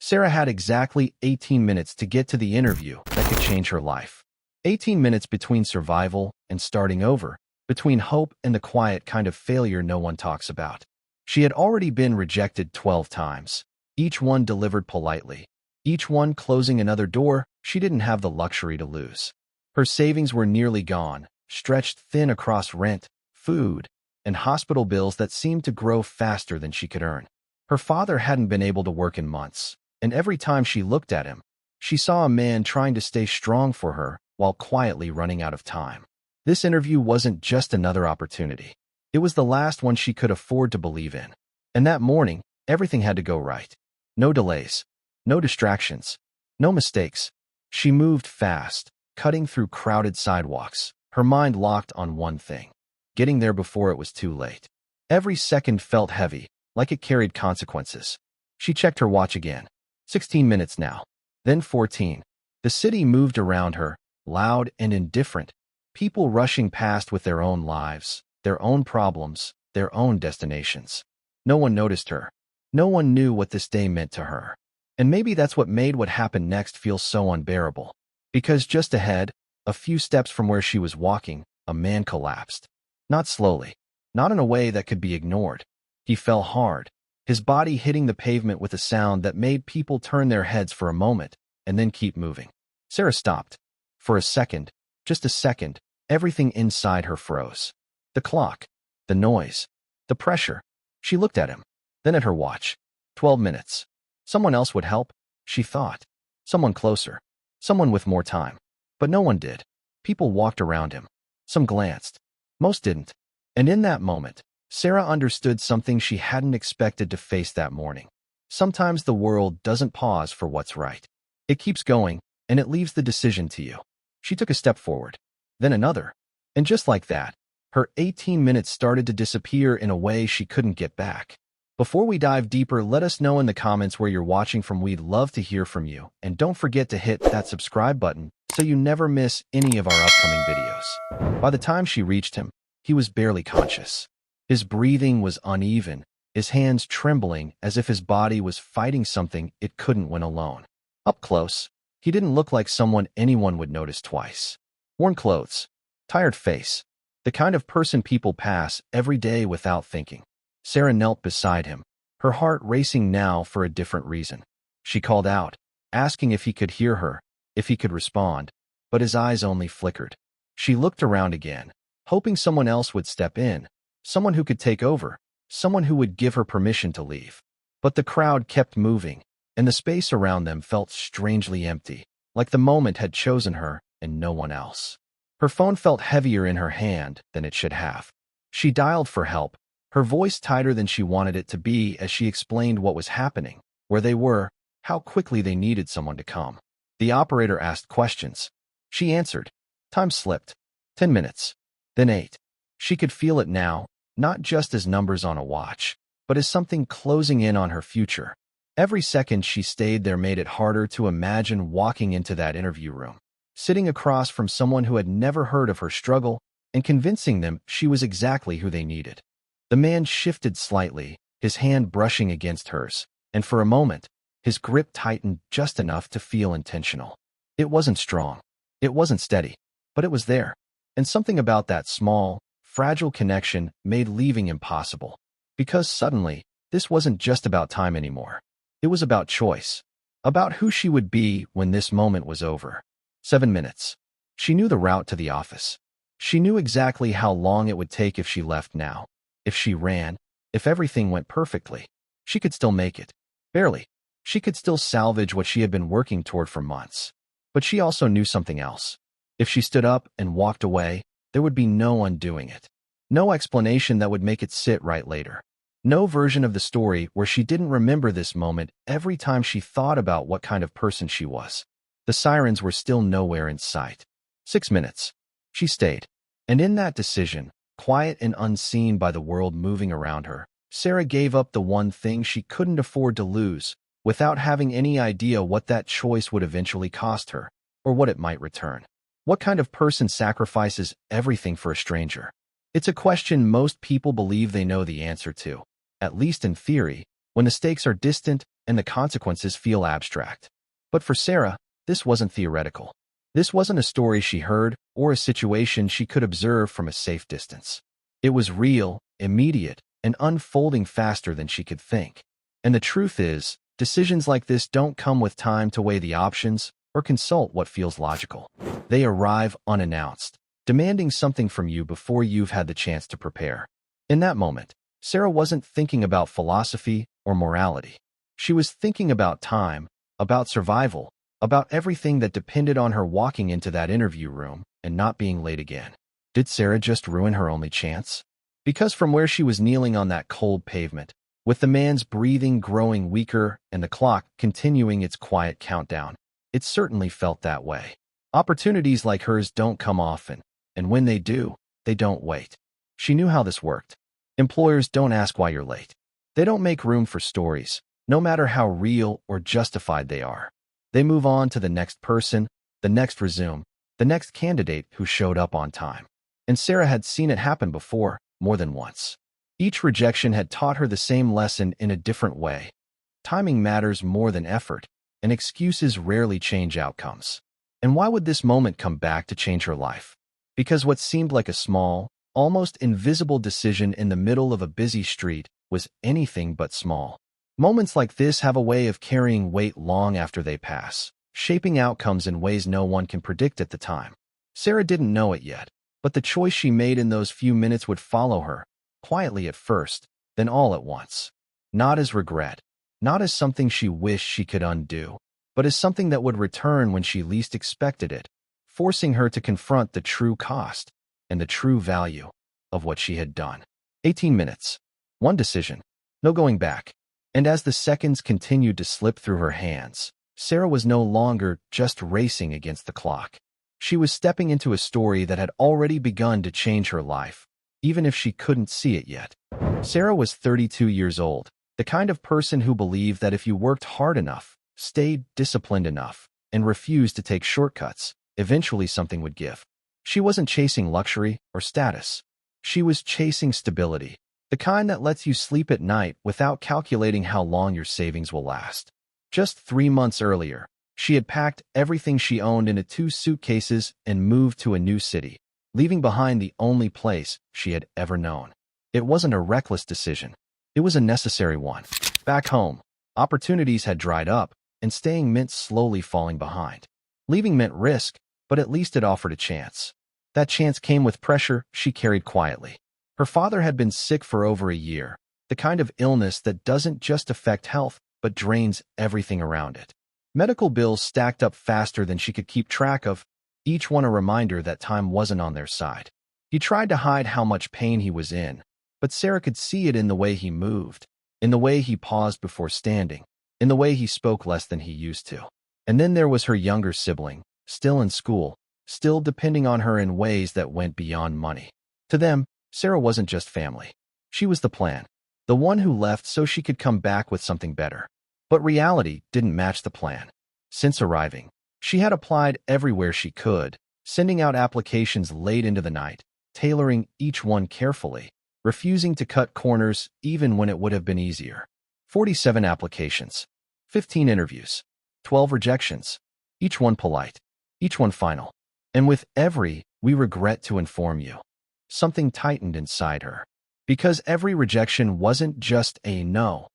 Sarah had exactly 18 minutes to get to the interview that could change her life. 18 minutes between survival and starting over, between hope and the quiet kind of failure no one talks about. She had already been rejected 12 times, each one delivered politely, each one closing another door she didn't have the luxury to lose. Her savings were nearly gone, stretched thin across rent, food, and hospital bills that seemed to grow faster than she could earn. Her father hadn't been able to work in months, and every time she looked at him, she saw a man trying to stay strong for her while quietly running out of time. This interview wasn't just another opportunity. It was the last one she could afford to believe in. And that morning, everything had to go right. No delays, no distractions, no mistakes. She moved fast, cutting through crowded sidewalks, her mind locked on one thing: getting there before it was too late. Every second felt heavy, like it carried consequences. She checked her watch again. 16 minutes now. Then 14. The city moved around her, loud and indifferent. People rushing past with their own lives, their own problems, their own destinations. No one noticed her. No one knew what this day meant to her. And maybe that's what made what happened next feel so unbearable. Because just ahead, a few steps from where she was walking, a man collapsed. Not slowly, not in a way that could be ignored. He fell hard, his body hitting the pavement with a sound that made people turn their heads for a moment and then keep moving. Sarah stopped. For a second, just a second, everything inside her froze. The clock, the noise, the pressure. She looked at him, then at her watch. 12 minutes. Someone else would help, she thought. Someone closer. Someone with more time. But no one did. People walked around him. Some glanced. Most didn't. And in that moment, Sarah understood something she hadn't expected to face that morning. Sometimes the world doesn't pause for what's right. It keeps going, and it leaves the decision to you. She took a step forward, then another. And just like that, her 18 minutes started to disappear in a way she couldn't get back. Before we dive deeper, let us know in the comments where you're watching from. We'd love to hear from you. And don't forget to hit that subscribe button so you never miss any of our upcoming videos. By the time she reached him, he was barely conscious. His breathing was uneven, his hands trembling as if his body was fighting something it couldn't win alone. Up close, he didn't look like someone anyone would notice twice. Worn clothes, tired face, the kind of person people pass every day without thinking. Sarah knelt beside him, her heart racing now for a different reason. She called out, asking if he could hear her, if he could respond, but his eyes only flickered. She looked around again, hoping someone else would step in, someone who could take over, someone who would give her permission to leave. But the crowd kept moving, and the space around them felt strangely empty, like the moment had chosen her and no one else. Her phone felt heavier in her hand than it should have. She dialed for help, her voice tighter than she wanted it to be as she explained what was happening, where they were, how quickly they needed someone to come. The operator asked questions. She answered. Time slipped. 10 minutes. Then 8. She could feel it now, not just as numbers on a watch, but as something closing in on her future. Every second she stayed there made it harder to imagine walking into that interview room, sitting across from someone who had never heard of her struggle and convincing them she was exactly who they needed. The man shifted slightly, his hand brushing against hers, and for a moment, his grip tightened just enough to feel intentional. It wasn't strong. It wasn't steady, but it was there. And something about that small, fragile connection made leaving impossible. Because suddenly, this wasn't just about time anymore. It was about choice. About who she would be when this moment was over. 7 minutes. She knew the route to the office. She knew exactly how long it would take if she left now. If she ran, if everything went perfectly, she could still make it. Barely. She could still salvage what she had been working toward for months. But she also knew something else. If she stood up and walked away, there would be no undoing it. No explanation that would make it sit right later. No version of the story where she didn't remember this moment every time she thought about what kind of person she was. The sirens were still nowhere in sight. 6 minutes. She stayed. And in that decision, quiet and unseen by the world moving around her, Sarah gave up the one thing she couldn't afford to lose, without having any idea what that choice would eventually cost her, or what it might return. What kind of person sacrifices everything for a stranger? It's a question most people believe they know the answer to, at least in theory, when the stakes are distant and the consequences feel abstract. But for Sarah, this wasn't theoretical. This wasn't a story she heard or a situation she could observe from a safe distance. It was real, immediate, and unfolding faster than she could think. And the truth is, decisions like this don't come with time to weigh the options or consult what feels logical. They arrive unannounced, demanding something from you before you've had the chance to prepare. In that moment, Sarah wasn't thinking about philosophy or morality. She was thinking about time, about survival, about everything that depended on her walking into that interview room and not being late again. Did Sarah just ruin her only chance? Because from where she was kneeling on that cold pavement, with the man's breathing growing weaker and the clock continuing its quiet countdown, it certainly felt that way. Opportunities like hers don't come often, and when they do, they don't wait. She knew how this worked. Employers don't ask why you're late. They don't make room for stories, no matter how real or justified they are. They move on to the next person, the next resume, the next candidate who showed up on time. And Sarah had seen it happen before, more than once. Each rejection had taught her the same lesson in a different way. Timing matters more than effort, and excuses rarely change outcomes. And why would this moment come back to change her life? Because what seemed like a small, almost invisible decision in the middle of a busy street was anything but small. Moments like this have a way of carrying weight long after they pass, shaping outcomes in ways no one can predict at the time. Sarah didn't know it yet, but the choice she made in those few minutes would follow her, quietly at first, then all at once. Not as regret, not as something she wished she could undo, but as something that would return when she least expected it, forcing her to confront the true cost and the true value of what she had done. 18 minutes. One decision. No going back. And as the seconds continued to slip through her hands, Sarah was no longer just racing against the clock. She was stepping into a story that had already begun to change her life, even if she couldn't see it yet. Sarah was 32 years old, the kind of person who believed that if you worked hard enough, stayed disciplined enough, and refused to take shortcuts, eventually something would give. She wasn't chasing luxury or status. She was chasing stability, the kind that lets you sleep at night without calculating how long your savings will last. Just 3 months earlier, she had packed everything she owned into 2 suitcases and moved to a new city, leaving behind the only place she had ever known. It wasn't a reckless decision. It was a necessary one. Back home, opportunities had dried up, and staying meant slowly falling behind. Leaving meant risk, but at least it offered a chance. That chance came with pressure she carried quietly. Her father had been sick for over a year, the kind of illness that doesn't just affect health, but drains everything around it. Medical bills stacked up faster than she could keep track of, each one a reminder that time wasn't on their side. He tried to hide how much pain he was in, but Sarah could see it in the way he moved, in the way he paused before standing, in the way he spoke less than he used to. And then there was her younger sibling, still in school, still depending on her in ways that went beyond money. To them, Sarah wasn't just family. She was the plan, the one who left so she could come back with something better. But reality didn't match the plan. Since arriving, she had applied everywhere she could, sending out applications late into the night, tailoring each one carefully, refusing to cut corners even when it would have been easier. 47 applications, 15 interviews, 12 rejections, each one polite, each one final. And with every, we regret to inform you, something tightened inside her. Because every rejection wasn't just a no.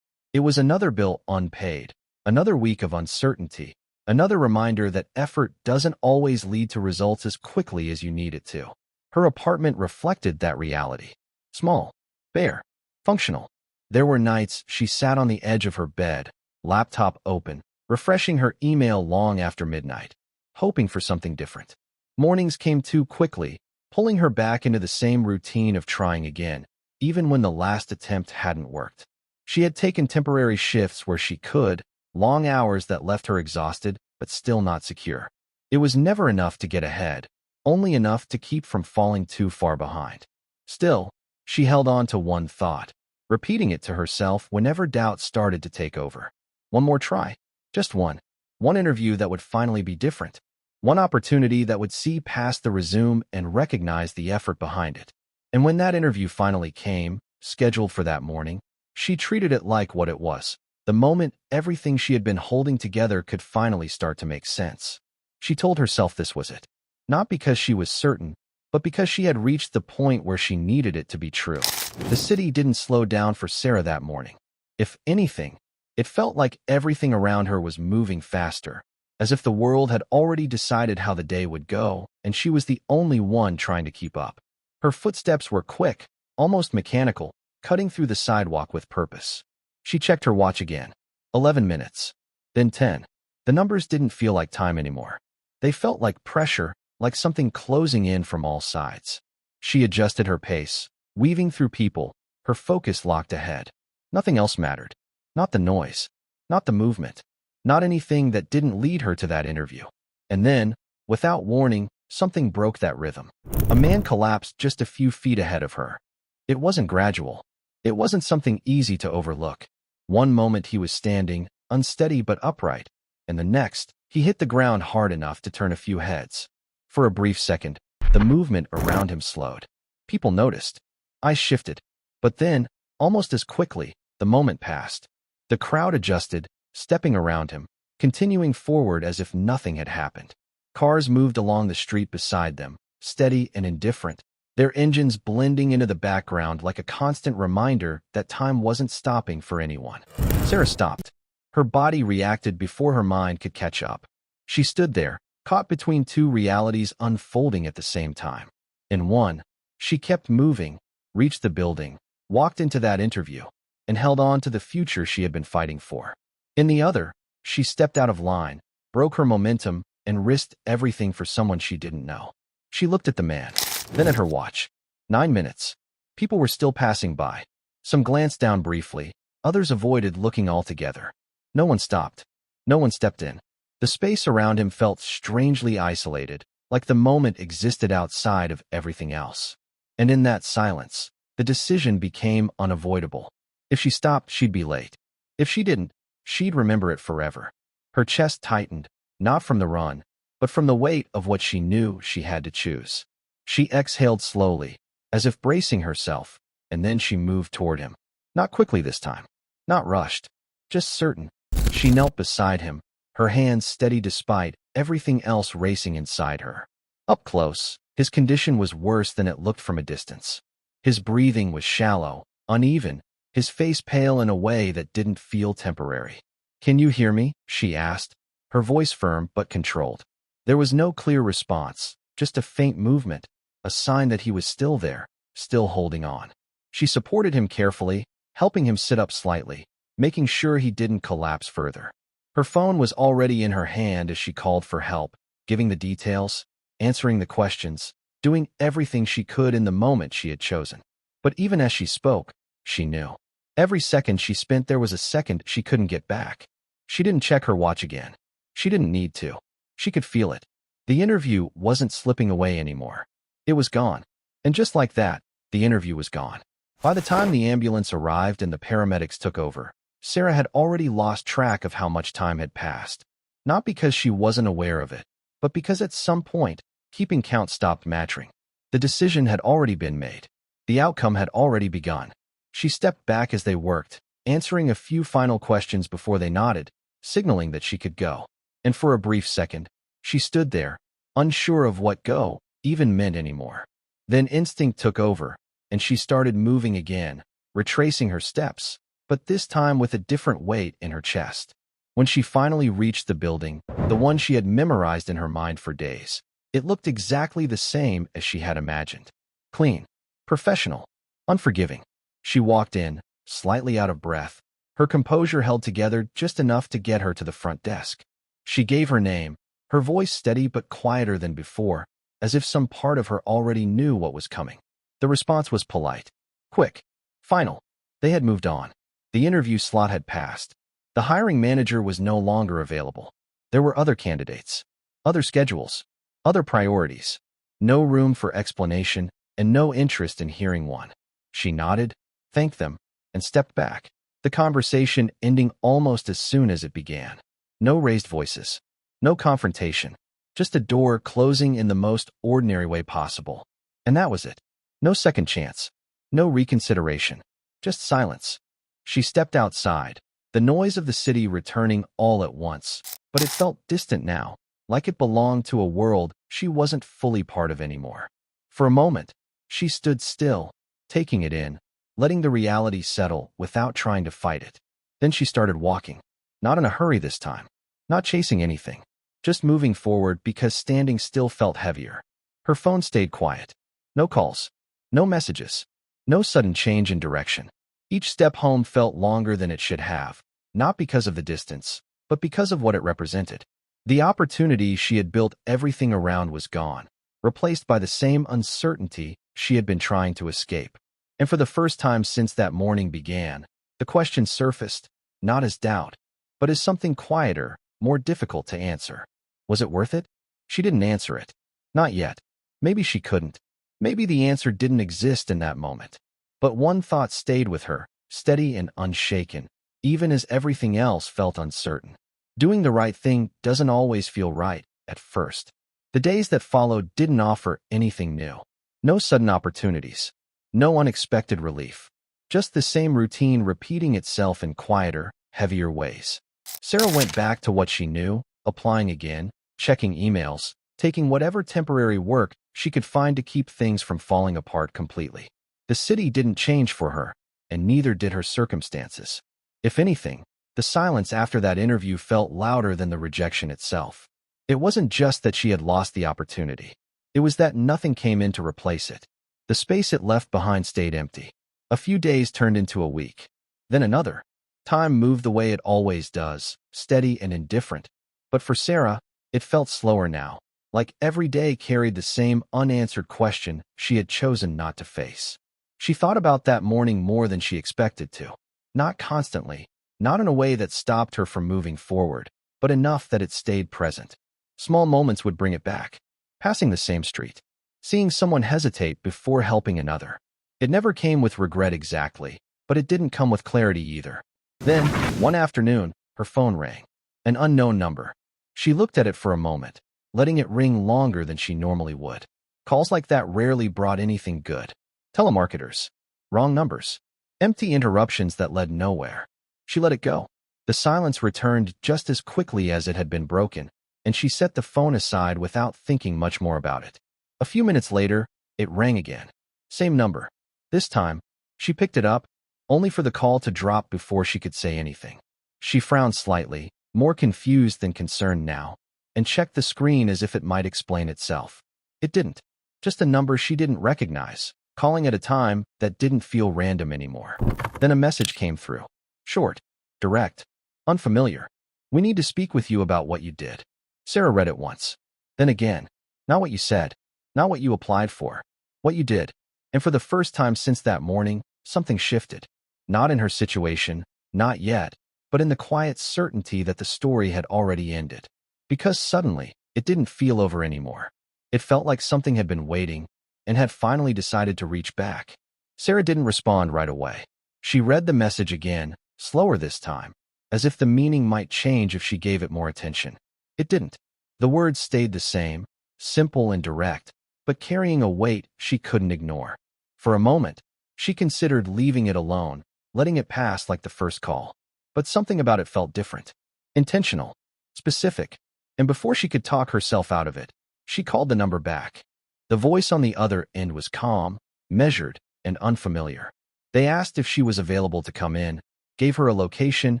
It was another bill unpaid, another week of uncertainty, another reminder that effort doesn't always lead to results as quickly as you need it to. Her apartment reflected that reality. Small, bare, functional. There were nights she sat on the edge of her bed, laptop open, refreshing her email long after midnight, hoping for something different. Mornings came too quickly, pulling her back into the same routine of trying again, even when the last attempt hadn't worked. She had taken temporary shifts where she could, long hours that left her exhausted but still not secure. It was never enough to get ahead, only enough to keep from falling too far behind. Still, she held on to one thought, repeating it to herself whenever doubt started to take over. One more try, just one. One interview that would finally be different. One opportunity that would see past the resume and recognize the effort behind it. And when that interview finally came, scheduled for that morning, she treated it like what it was, The moment everything she had been holding together could finally start to make sense. She told herself this was it. Not because she was certain, but because she had reached the point where she needed it to be true. The city didn't slow down for Sarah that morning. If anything, it felt like everything around her was moving faster, as if the world had already decided how the day would go, and she was the only one trying to keep up. Her footsteps were quick, almost mechanical, cutting through the sidewalk with purpose. She checked her watch again. 11 minutes. Then 10. The numbers didn't feel like time anymore. They felt like pressure, like something closing in from all sides. She adjusted her pace, weaving through people, her focus locked ahead. Nothing else mattered. Not the noise. Not the movement. Not anything that didn't lead her to that interview. And then, without warning, something broke that rhythm. A man collapsed just a few feet ahead of her. It wasn't gradual. It wasn't something easy to overlook. One moment he was standing, unsteady but upright, and the next, he hit the ground hard enough to turn a few heads. For a brief second, the movement around him slowed. People noticed. Eyes shifted. But then, almost as quickly, the moment passed. The crowd adjusted, stepping around him, continuing forward as if nothing had happened. Cars moved along the street beside them, steady and indifferent, their engines blending into the background like a constant reminder that time wasn't stopping for anyone. Sarah stopped. Her body reacted before her mind could catch up. She stood there, caught between two realities unfolding at the same time. In one, she kept moving, reached the building, walked into that interview, and held on to the future she had been fighting for. In the other, she stepped out of line, broke her momentum, and risked everything for someone she didn't know. She looked at the man, then at her watch. 9 minutes. People were still passing by. Some glanced down briefly, others avoided looking altogether. No one stopped. No one stepped in. The space around him felt strangely isolated, like the moment existed outside of everything else. And in that silence, the decision became unavoidable. If she stopped, she'd be late. If she didn't, she'd remember it forever. Her chest tightened, not from the run, but from the weight of what she knew she had to choose. She exhaled slowly, as if bracing herself, and then she moved toward him. Not quickly this time. Not rushed. Just certain. She knelt beside him, her hands steady despite everything else racing inside her. Up close, his condition was worse than it looked from a distance. His breathing was shallow, uneven, his face pale in a way that didn't feel temporary. "Can you hear me?" she asked, her voice firm but controlled. There was no clear response, just a faint movement, a sign that he was still there, still holding on. She supported him carefully, helping him sit up slightly, making sure he didn't collapse further. Her phone was already in her hand as she called for help, giving the details, answering the questions, doing everything she could in the moment she had chosen. But even as she spoke, she knew. Every second she spent there was a second she couldn't get back. She didn't check her watch again. She didn't need to. She could feel it. The interview wasn't slipping away anymore. It was gone. And just like that, the interview was gone. By the time the ambulance arrived and the paramedics took over, Sarah had already lost track of how much time had passed. Not because she wasn't aware of it, but because at some point, keeping count stopped mattering. The decision had already been made. The outcome had already begun. She stepped back as they worked, answering a few final questions before they nodded, signaling that she could go. And for a brief second, she stood there, unsure of what go even meant anymore. Then instinct took over, and she started moving again, retracing her steps, but this time with a different weight in her chest. When she finally reached the building, the one she had memorized in her mind for days, it looked exactly the same as she had imagined. Clean, professional, unforgiving. She walked in, slightly out of breath, her composure held together just enough to get her to the front desk. She gave her name, her voice steady but quieter than before, as if some part of her already knew what was coming. The response was polite, quick, final. They had moved on. The interview slot had passed. The hiring manager was no longer available. There were other candidates, other schedules, other priorities. No room for explanation and no interest in hearing one. She nodded, thanked them, and stepped back, the conversation ending almost as soon as it began. No raised voices, no confrontation, just a door closing in the most ordinary way possible. And that was it. No second chance, no reconsideration, just silence. She stepped outside, the noise of the city returning all at once, but it felt distant now, like it belonged to a world she wasn't fully part of anymore. For a moment, she stood still, taking it in, letting the reality settle without trying to fight it. Then she started walking, not in a hurry this time, not chasing anything, just moving forward because standing still felt heavier. Her phone stayed quiet. No calls, no messages, no sudden change in direction. Each step home felt longer than it should have, not because of the distance, but because of what it represented. The opportunity she had built everything around was gone, replaced by the same uncertainty she had been trying to escape. And for the first time since that morning began, the question surfaced, not as doubt, but as something quieter, more difficult to answer. Was it worth it? She didn't answer it. Not yet. Maybe she couldn't. Maybe the answer didn't exist in that moment. But one thought stayed with her, steady and unshaken, even as everything else felt uncertain. Doing the right thing doesn't always feel right at first. The days that followed didn't offer anything new. No sudden opportunities. No unexpected relief. Just the same routine repeating itself in quieter, heavier ways. Sarah went back to what she knew, applying again, checking emails, taking whatever temporary work she could find to keep things from falling apart completely. The city didn't change for her, and neither did her circumstances. If anything, the silence after that interview felt louder than the rejection itself. It wasn't just that she had lost the opportunity. It was that nothing came in to replace it. The space it left behind stayed empty. A few days turned into a week. Then another. Time moved the way it always does, steady and indifferent. But for Sarah, it felt slower now, like every day carried the same unanswered question she had chosen not to face. She thought about that morning more than she expected to. Not constantly, not in a way that stopped her from moving forward, but enough that it stayed present. Small moments would bring it back. Passing the same street, seeing someone hesitate before helping another. It never came with regret exactly, but it didn't come with clarity either. Then, one afternoon, her phone rang. An unknown number. She looked at it for a moment, letting it ring longer than she normally would. Calls like that rarely brought anything good. Telemarketers. Wrong numbers. Empty interruptions that led nowhere. She let it go. The silence returned just as quickly as it had been broken, and she set the phone aside without thinking much more about it. A few minutes later, it rang again. Same number. This time, she picked it up, only for the call to drop before she could say anything. She frowned slightly, more confused than concerned now, and checked the screen as if it might explain itself. It didn't. Just a number she didn't recognize, calling at a time that didn't feel random anymore. Then a message came through. Short, direct, unfamiliar. We need to speak with you about what you did. Sarah read it once. Then again. Not what you said. Not what you applied for. What you did. And for the first time since that morning, something shifted. Not in her situation, not yet, but in the quiet certainty that the story had already ended. Because suddenly, it didn't feel over anymore. It felt like something had been waiting and had finally decided to reach back. Sarah didn't respond right away. She read the message again, slower this time, as if the meaning might change if she gave it more attention. It didn't. The words stayed the same, simple and direct, but carrying a weight she couldn't ignore. For a moment, she considered leaving it alone, letting it pass like the first call. But something about it felt different. Intentional. Specific. And before she could talk herself out of it, she called the number back. The voice on the other end was calm, measured, and unfamiliar. They asked if she was available to come in, gave her a location,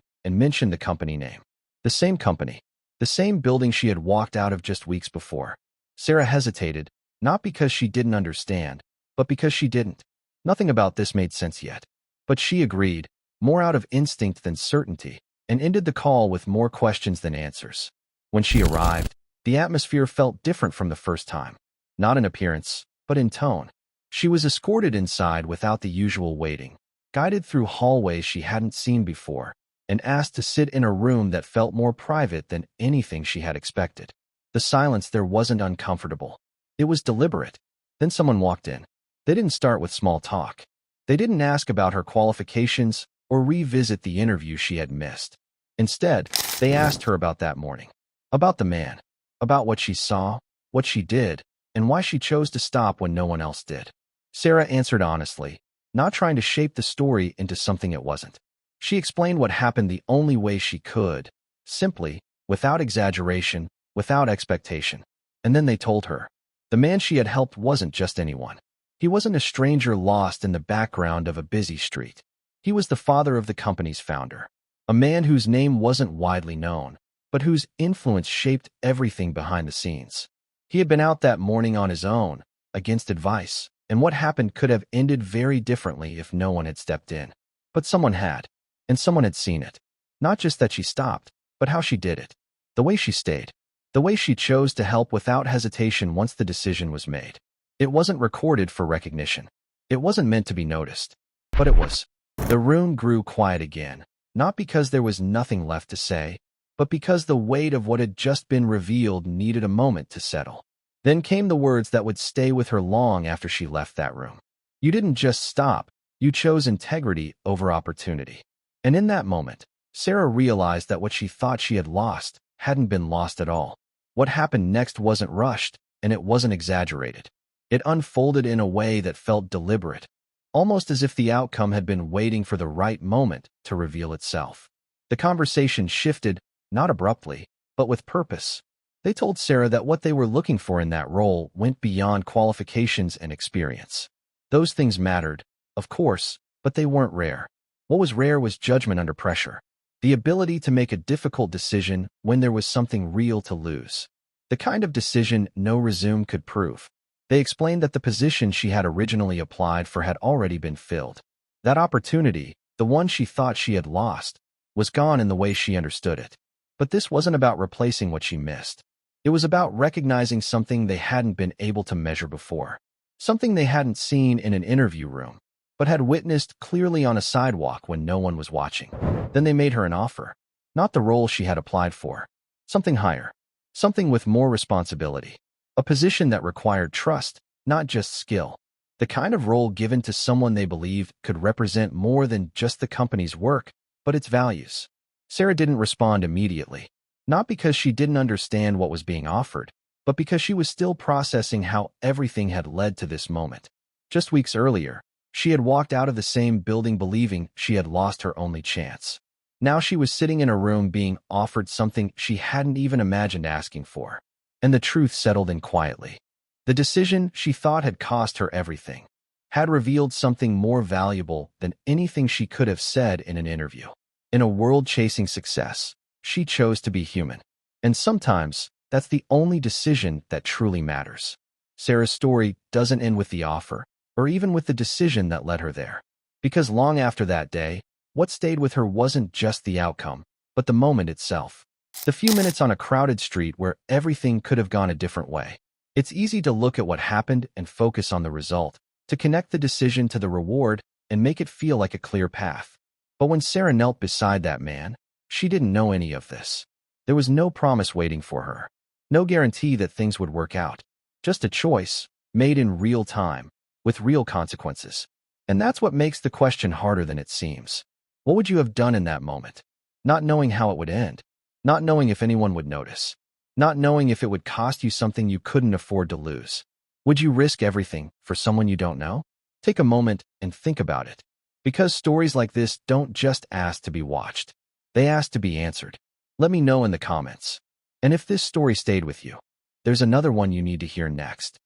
and mentioned the company name. The same company. The same building she had walked out of just weeks before. Sarah hesitated, not because she didn't understand, but because she didn't. Nothing about this made sense yet. But she agreed, more out of instinct than certainty, and ended the call with more questions than answers. When she arrived, the atmosphere felt different from the first time. Not in appearance, but in tone. She was escorted inside without the usual waiting, guided through hallways she hadn't seen before, and asked to sit in a room that felt more private than anything she had expected. The silence there wasn't uncomfortable. It was deliberate. Then someone walked in. They didn't start with small talk. They didn't ask about her qualifications or revisit the interview she had missed. Instead, they asked her about that morning. About the man. About what she saw, what she did, and why she chose to stop when no one else did. Sarah answered honestly, not trying to shape the story into something it wasn't. She explained what happened the only way she could, simply, without exaggeration, without expectation. And then they told her. The man she had helped wasn't just anyone. He wasn't a stranger lost in the background of a busy street. He was the father of the company's founder, a man whose name wasn't widely known, but whose influence shaped everything behind the scenes. He had been out that morning on his own, against advice, and what happened could have ended very differently if no one had stepped in. But someone had, and someone had seen it. Not just that she stopped, but how she did it. The way she stayed. The way she chose to help without hesitation once the decision was made. It wasn't recorded for recognition. It wasn't meant to be noticed. But it was. The room grew quiet again, not because there was nothing left to say, but because the weight of what had just been revealed needed a moment to settle. Then came the words that would stay with her long after she left that room. You didn't just stop, you chose integrity over opportunity. And in that moment, Sarah realized that what she thought she had lost hadn't been lost at all. What happened next wasn't rushed, and it wasn't exaggerated. It unfolded in a way that felt deliberate, almost as if the outcome had been waiting for the right moment to reveal itself. The conversation shifted, not abruptly, but with purpose. They told Sarah that what they were looking for in that role went beyond qualifications and experience. Those things mattered, of course, but they weren't rare. What was rare was judgment under pressure, the ability to make a difficult decision when there was something real to lose, the kind of decision no resume could prove. They explained that the position she had originally applied for had already been filled. That opportunity, the one she thought she had lost, was gone in the way she understood it. But this wasn't about replacing what she missed. It was about recognizing something they hadn't been able to measure before, something they hadn't seen in an interview room, but had witnessed clearly on a sidewalk when no one was watching. Then they made her an offer, not the role she had applied for, something higher, something with more responsibility. A position that required trust, not just skill. The kind of role given to someone they believed could represent more than just the company's work, but its values. Sarah didn't respond immediately, not because she didn't understand what was being offered, but because she was still processing how everything had led to this moment. Just weeks earlier, she had walked out of the same building believing she had lost her only chance. Now she was sitting in a room being offered something she hadn't even imagined asking for. And the truth settled in quietly. The decision she thought had cost her everything had revealed something more valuable than anything she could have said in an interview. In a world chasing success, she chose to be human. And sometimes, that's the only decision that truly matters. Sarah's story doesn't end with the offer, or even with the decision that led her there. Because long after that day, what stayed with her wasn't just the outcome, but the moment itself. The few minutes on a crowded street where everything could have gone a different way. It's easy to look at what happened and focus on the result, to connect the decision to the reward and make it feel like a clear path. But when Sarah knelt beside that man, she didn't know any of this. There was no promise waiting for her, no guarantee that things would work out, just a choice, made in real time, with real consequences. And that's what makes the question harder than it seems. What would you have done in that moment? Not knowing how it would end. Not knowing if anyone would notice. Not knowing if it would cost you something you couldn't afford to lose. Would you risk everything for someone you don't know? Take a moment and think about it. Because stories like this don't just ask to be watched. They ask to be answered. Let me know in the comments. And if this story stayed with you, there's another one you need to hear next.